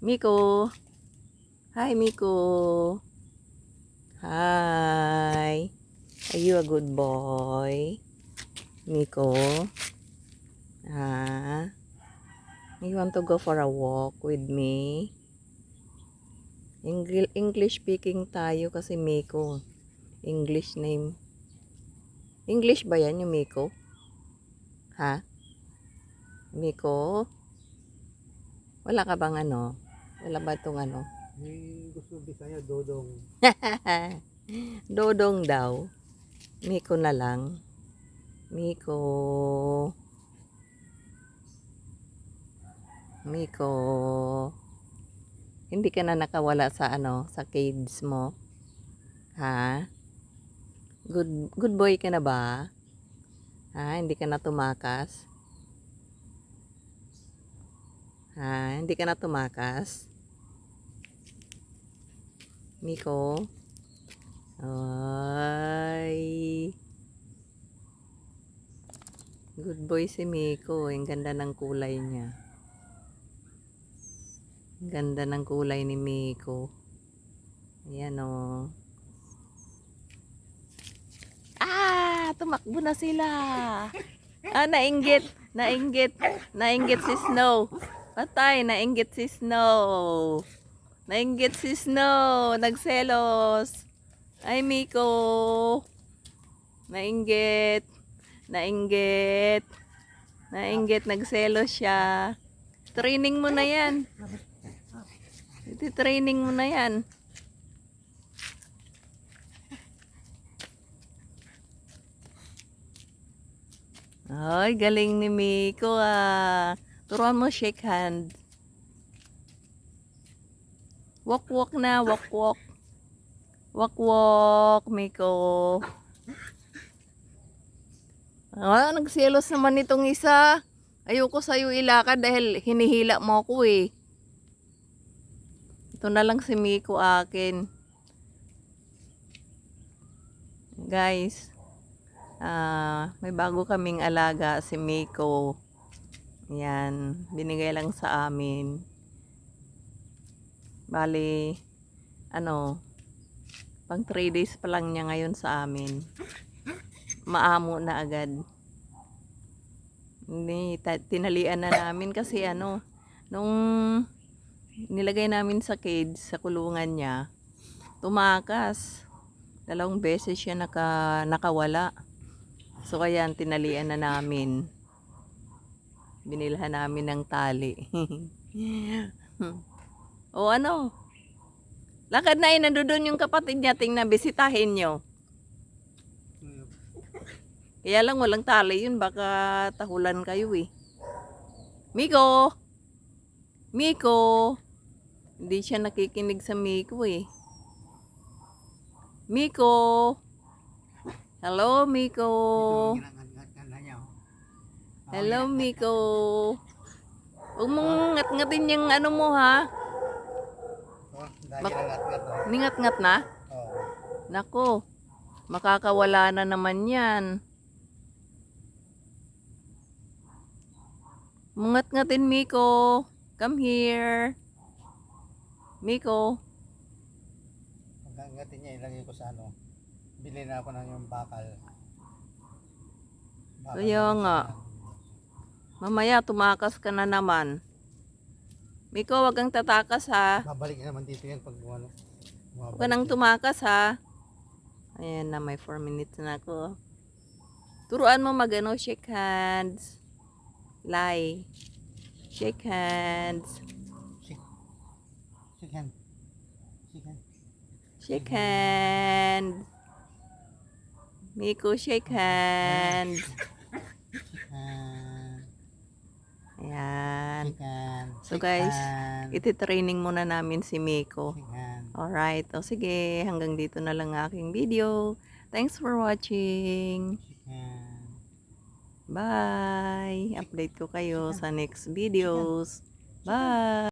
Miko. Hi, Miko. Hi. Are you a good boy? Miko. You want to go for a walk with me? English speaking tayo kasi Miko. English name. English ba yan yung Miko? Ha? Miko? Wala ka bang ano? Wala ba itong ano? Gusto Bisaya, Dodong. Dodong daw. Miko na lang. Miko. Miko. Hindi ka na nakawala sa ano, sa cage mo? Ha? Good boy ka na ba? Ha? Hindi ka na tumakas? Ha? Hindi ka na tumakas? Miko? Ay. Good boy si Miko. Ang ganda ng kulay niya. Ang ganda ng kulay ni Miko. Ayan o. Tumakbo na sila. Nainggit. Nainggit. Nainggit si Snow. Patay, nainggit si Snow. Nainggit si Snow. Nagselos. Ay, Miko. Nainggit. Nainggit. Nainggit. Nagselos siya. Training mo na yan. Training mo na yan. Ay, galing ni Miko Turuan mo shake hand. Walk na, walk. Walk, Miko. Nagselos naman itong isa. Ayoko sa'yo ilakad dahil hinihila mo ako eh. Ito na lang si Miko akin. Guys. May bago kaming alaga si Miko. Yan, binigay lang sa amin. Bali, pang 3 days pa lang niya ngayon sa amin. Maamo na agad. Tinalian na namin kasi nung nilagay namin sa cage, sa kulungan niya, tumakas. 2 beses siya nakawala. So, kaya tinalian na namin. Binilhan namin ng tali. O lakad na nandun yung kapatid niya. Tingnan, bisitahin nyo. Kaya lang walang tali yun. Baka tahulan kayo eh. Miko! Miko! Hindi siya nakikinig sa Miko eh. Miko! Hello, Miko. Hello, Miko. Huwag mong ngat-ngatin yung mo, ha? Ningat-ngat na? Nako, makakawala na naman yan. Mungat-ngatin, Miko. Come here. Miko. Pagkangatin niya, ilagay ko sa Bili na ako ng yung bakal. Kaya nga. Mamaya tumakas ka na naman. Miko, wag kang tatakas ha. Babalik naman dito yan pag Huwag ka nang tumakas ha. Ayan na, may 4 minutes na ako. Turuan mo shake hands. Lie. Shake hands. Shake hand. Shake hand. Shake hand. Miko, shake hand. Ayan. So guys, iti-training muna namin si Miko. Alright. O sige, hanggang dito na lang aking video. Thanks for watching. Bye. Update ko kayo sa next videos. Bye.